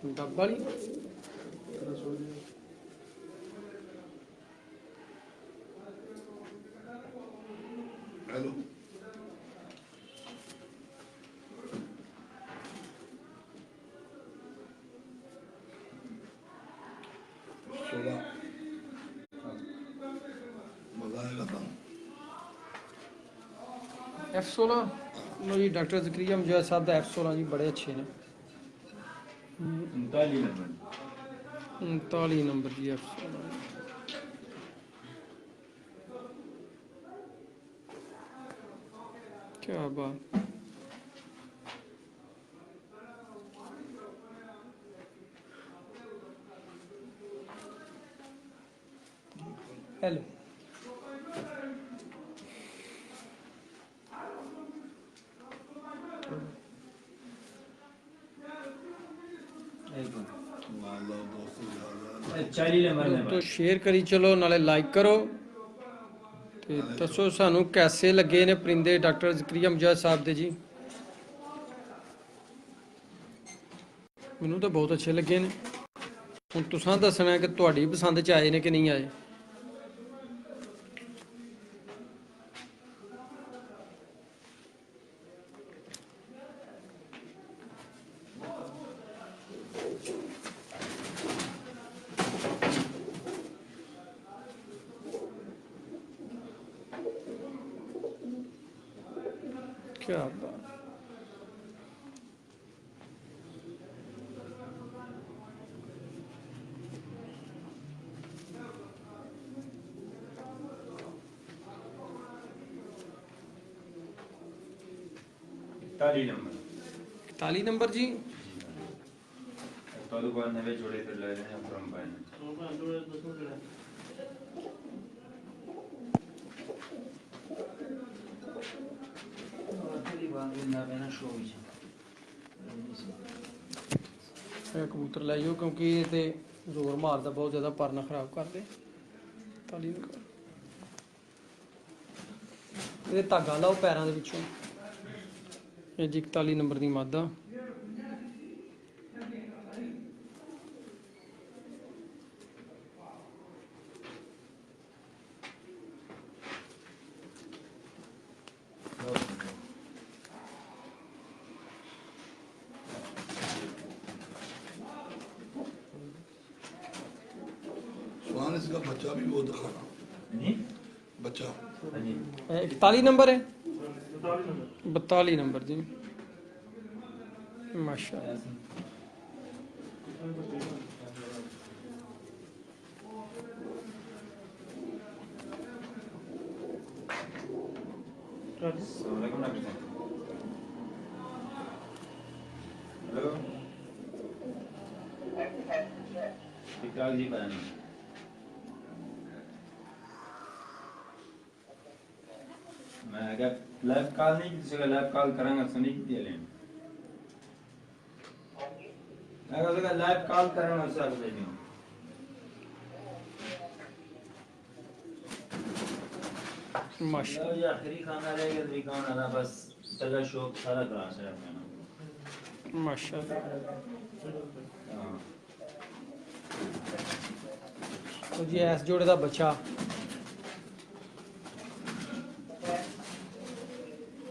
ਡੱਬ ਵਾਲੀ हेलो मजा आएगा था F16 लो जी डॉक्टर ज़करिया मुजाहिद साहब का F16 जी बड़े अच्छे ने 39 नंबर जी F16 क्या बात हेलो तो शेयर करी चलो नाले लाइक करो ਤੇ ਦੱਸੋ ਸਾਨੂੰ ਕੈਸੇ ਲੱਗੇ ਨੇ ਪਰਿੰਦੇ ਡਾਕਟਰ ਜ਼ਕਰੀਆ ਮੁਜਾਹਿਦ ਸਾਹਿਬ ਦੇ ਜੀ ਮੈਨੂੰ ਤਾਂ ਬਹੁਤ ਅੱਛੇ ਲੱਗੇ ਨੇ ਹੁਣ ਤੁਸੀਂ ਦੱਸਣਾ ਕਿ ਤੁਹਾਡੀ ਪਸੰਦ ਚ ਆਏ ਨੇ ਕਿ ਨਹੀਂ ਆਏ क्या बात ताली नंबर जी तो दुकान नवे जोड़े फिर ले रहे हैं फ्रॉम बाय कबूतर लै जाओ क्योंकि ये ते जोर मारदा बहुत ज़्यादा पर ना खराब कर दे ताली ये धागा लाओ पैरों के पिछों ये जी 41 नंबर की मादा सुहान इसका बच्चा भी बहुत दिखाना बच्चा 41 नंबर है 42 नंबर जी माशाअल्लाह हेलो विकास जी बयान मैं अगर लाइव कॉल नहीं किसी का लाइव कॉल करांगा सुनी की ले अगर लाइव कॉल करांगा उससे आगे ले लूं माशाअल्लाह ये आखिरी खाना रहेगा तो खाना ना बस सगा शौक सारा करा से अपना माशाअल्लाह तो जी इस जोड़े का बच्चा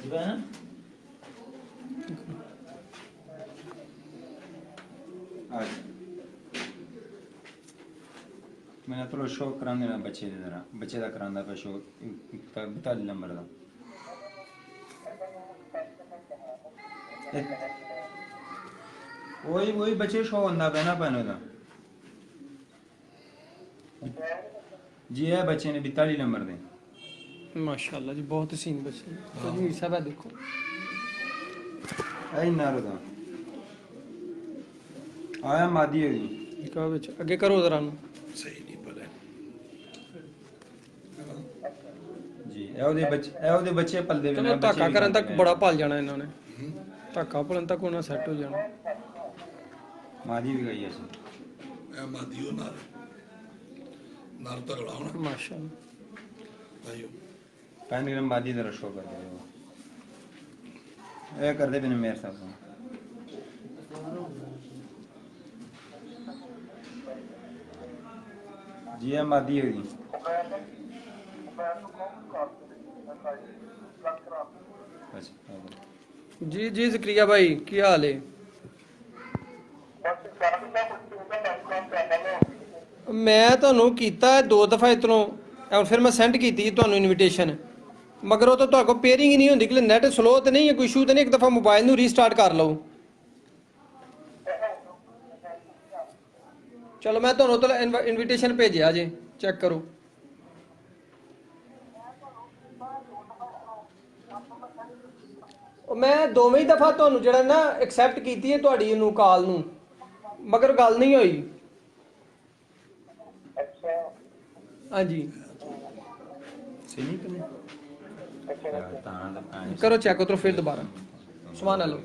जी बहन आज मैंने तो शौक कराने ना बच्चे दे जरा बच्चे का करांदा पे शौक 42 नंबर का वही बच्चे शो होंदा पैना पैनो दा जी है बच्चे ने 42 नंबर दे माशाअल्लाह जी बहुत हसीन बच्चे तो जी मीर साहब है देखो आई नारो दा आया मादी है जी कहा विच अगे करो जरा सही नहीं पड़े जी ए ओदे बच्चे पलदे चलो धक्का करन तक बड़ा पल जाना इन्होंने धक्का पलन तक उन्हें सेट हो जाना मादी भी गई है मैं मादियो नार नार तगड़ा होना माशाअल्लाह भाइयों 5 ग्राम मादी जरा शो कर दे ए कर दे बिन मेरे साहब जी है मादी होगी। अच्छा ਜੀ ਜੀ ਜ਼ਕਰੀਆ ਭਾਈ ਕੀ ਹਾਲ ਹੈ? ਮੈਂ ਤੁਹਾਨੂੰ ਕੀਤਾ 2 ਦਫਾ ਇਤੋਂ, ਫਿਰ ਮੈਂ ਸੈਂਡ ਕੀਤੀ ਤੁਹਾਨੂੰ ਇਨਵੀਟੇਸ਼ਨ, ਮਗਰ ਉਹ ਤਾਂ ਤੁਹਾਡੇ ਕੋਲ ਪੇਅਰਿੰਗ ਹੀ ਨਹੀਂ ਹੁੰਦੀ ਕਿ ਨੈਟ ਸਲੋ ਤੇ ਨਹੀਂ ਹੈ, ਕੋਈ ਇਸ਼ੂ ਤੇ ਨਹੀਂ। ਇੱਕ ਦਫਾ ਮੋਬਾਈਲ ਨੂੰ ਰੀਸਟਾਰਟ ਕਰ ਲਓ। ਚਲੋ ਮੈਂ ਤੁਹਾਨੂੰ ਤਾਂ ਇਨਵੀਟੇਸ਼ਨ ਭੇਜਿਆ ਜੇ, ਚੈੱਕ ਕਰੋ। ਉਹ ਮੈਂ ਦੋਵੇਂ ਹੀ ਦਫਾ ਤੁਹਾਨੂੰ ਜਿਹੜਾ ਨਾ ਐਕਸੈਪਟ ਕੀਤੀ ਹੈ ਤੁਹਾਡੀ ਇਹਨੂੰ ਕਾਲ ਨੂੰ, ਮਗਰ ਗੱਲ ਨਹੀਂ ਹੋਈ। ਹਾਂਜੀ सही नहीं ਕਰੋ ਚੈੱਕ ਉਤਰੋ ਫਿਰ ਦੁਬਾਰਾ ਸੁਭਾਨ ਅੱਲਾਹ।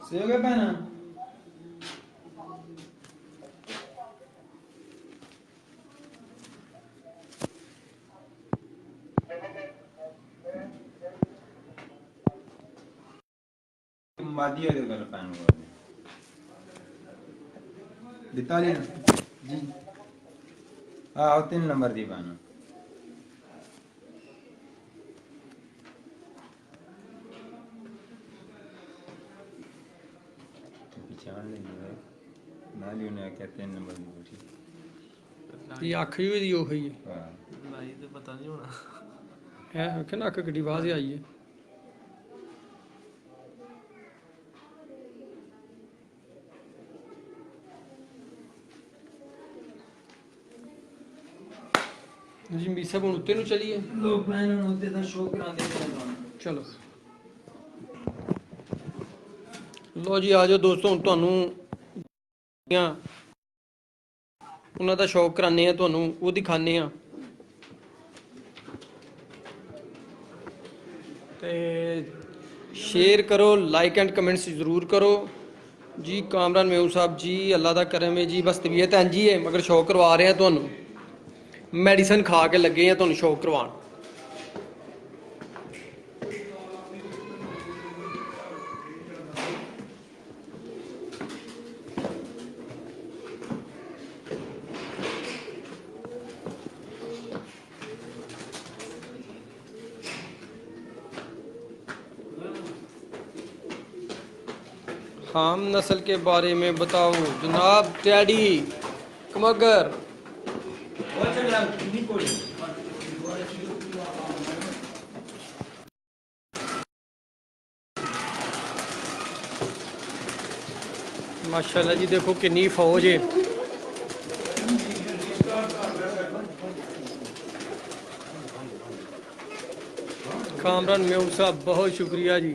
सही हो गया पहना। मादी है तो पहन दिता लिया जी। हाँ 3 नंबर दी पहना। ਇਹ ਅੱਖ ਵੀ ਦੀ ਉਹੀ ਹੈ ਲਾਈ ਤੇ ਪਤਾ ਨਹੀਂ ਹੋਣਾ ਹੈ ਕਿ ਨਾ ਅੱਖ ਕਿੱਡੀ ਆਵਾਜ਼ ਆਈ ਹੈ। ਜੀ ਮੀਸਾ ਹੁਣ ਉੱਤੇ ਨੂੰ ਚਲੀਏ। ਲੋਕ ਭੈਣ ਨੂੰ ਉੱਤੇ ਦਾ ਸ਼ੋਅ ਕਰਾਉਂਦੇ ਨੇ। ਚਲੋ ਲੋ ਜੀ ਆ ਜਾਓ ਦੋਸਤੋ, ਹੁਣ ਤੁਹਾਨੂੰ ਉਹਨਾਂ ਦਾ ਸ਼ੌਕ ਕਰਾਉਂਦੇ ਆ, ਤੁਹਾਨੂੰ ਉਹ ਦਿਖਾਉਂਦੇ ਆ। ਤੇ ਸ਼ੇਅਰ ਕਰੋ, ਲਾਈਕ ਐਂਡ ਕਮੈਂਟਸ ਜ਼ਰੂਰ ਕਰੋ ਜੀ। ਕਾਮਰਾਨ ਮੇਊ ਸਾਹਿਬ ਜੀ, ਅੱਲਾ ਦਾ ਕਰਮ ਹੈ ਜੀ, ਬਸ ਤਬੀਅਤ ਇੰਝ ਹੀ ਹੈ, ਮਗਰ ਸ਼ੌਕ ਕਰਵਾ ਰਹੇ ਆ ਤੁਹਾਨੂੰ, ਮੈਡੀਸਨ ਖਾ ਕੇ ਲੱਗੇ ਆ ਤੁਹਾਨੂੰ ਸ਼ੌਕ ਕਰਵਾਉਣ। खाम नस्ल के बारे में बताओ जनाब डैडी कमगर। माशाल्लाह जी देखो कितनी फौज है। कामरान मेऊ साहब बहुत शुक्रिया जी।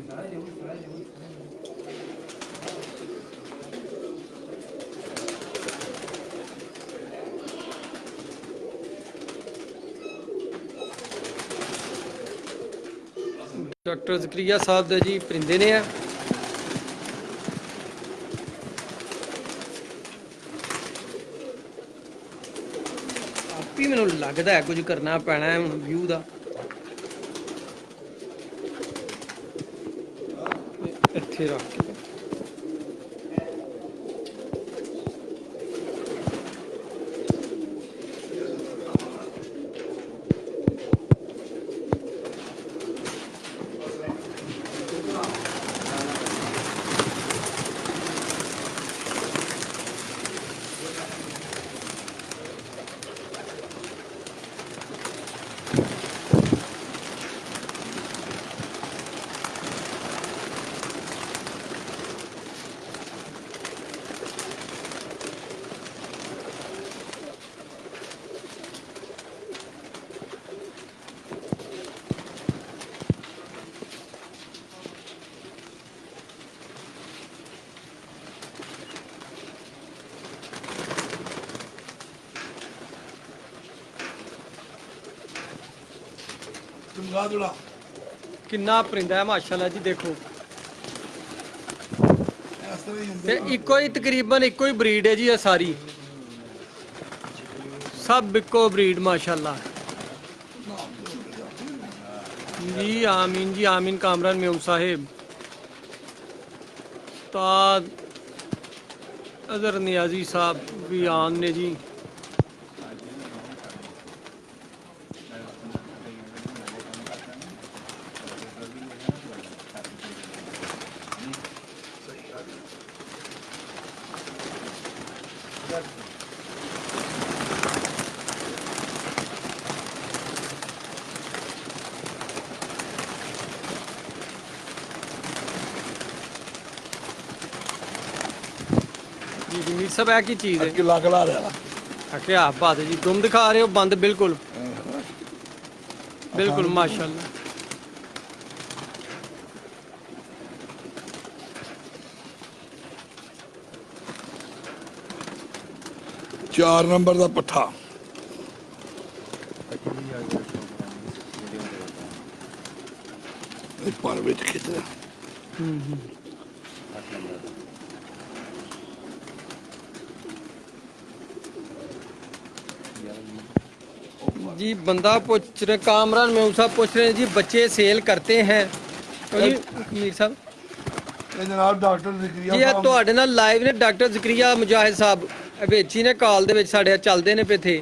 ਡਾਕਟਰ ਜ਼ਕਰੀਆ ਸਾਹਿਬ ਦੇ ਜੀ ਪਰਿੰਦੇ ਨੇ ਆ। ਆਪੀ ਮੈਨੂੰ ਲੱਗਦਾ ਹੈ ਕੁਝ ਕਰਨਾ ਪੈਣਾ ਹੈ ਹੁਣ ਵਿਊ ਦਾ। ਇੱਥੇ ਰੱਖ ਕੇ ਚਮਗਾਦੜਾ ਕਿੰਨਾ ਪਰਿੰਦਾ ਹੈ ਮਾਸ਼ਾਅੱਲਾ ਜੀ ਦੇਖੋ। ਇਸ ਤਰ੍ਹਾਂ ਹੀ ਹੁੰਦੇ ਤੇ ਇੱਕੋ ਹੀ ਤਕਰੀਬਨ ਇੱਕੋ ਹੀ ਬਰੀਡ ਹੈ ਜੀ ਇਹ ਸਾਰੀ, ਸਭ ਇੱਕੋ ਬਰੀਡ ਮਾਸ਼ਾਅੱਲਾ ਜੀ। ਆਮੀਨ ਜੀ ਆਮੀਨ। कामरान मेऊ साहेब ताज ਅਜ਼ਰ ਨਿਆਜ਼ੀ ਸਾਹਿਬ ਵੀ ਆਨ ਨੇ ਜੀ। ਜੀ ਜੀ ਮੀਰ ਸਾਹਿਬ ਇਹ ਕੀ ਚੀਜ਼ ਹੈ? किला कला रहा क्या बात है जी, तुम दिखा रहे हो बंद बिल्कुल बिल्कुल माशाल्लाह। चार नंबर का पट्ठा पर विच खिचदा जी बंदा पूछ रहे, कामरान मेहू साहब पूछ रहे हैं जी बच्चे सेल करते हैं तो जी मीर साहब ਇਹ ਜਨਾਬ ਡਾਕਟਰ ਜ਼ਿਕਰੀਆ ਜੀ ਇਹ ਤੁਹਾਡੇ ਨਾਲ ਲਾਈਵ ਨੇ ਡਾਕਟਰ ਜ਼ਕਰੀਆ ਮੁਜਾਹਿਦ ਸਾਹਿਬ ਵੇਚੀ ਨੇ ਕਾਲ ਦੇ ਵਿੱਚ ਸਾਡੇ ਚੱਲਦੇ ਨੇ ਪੇ ਥੇ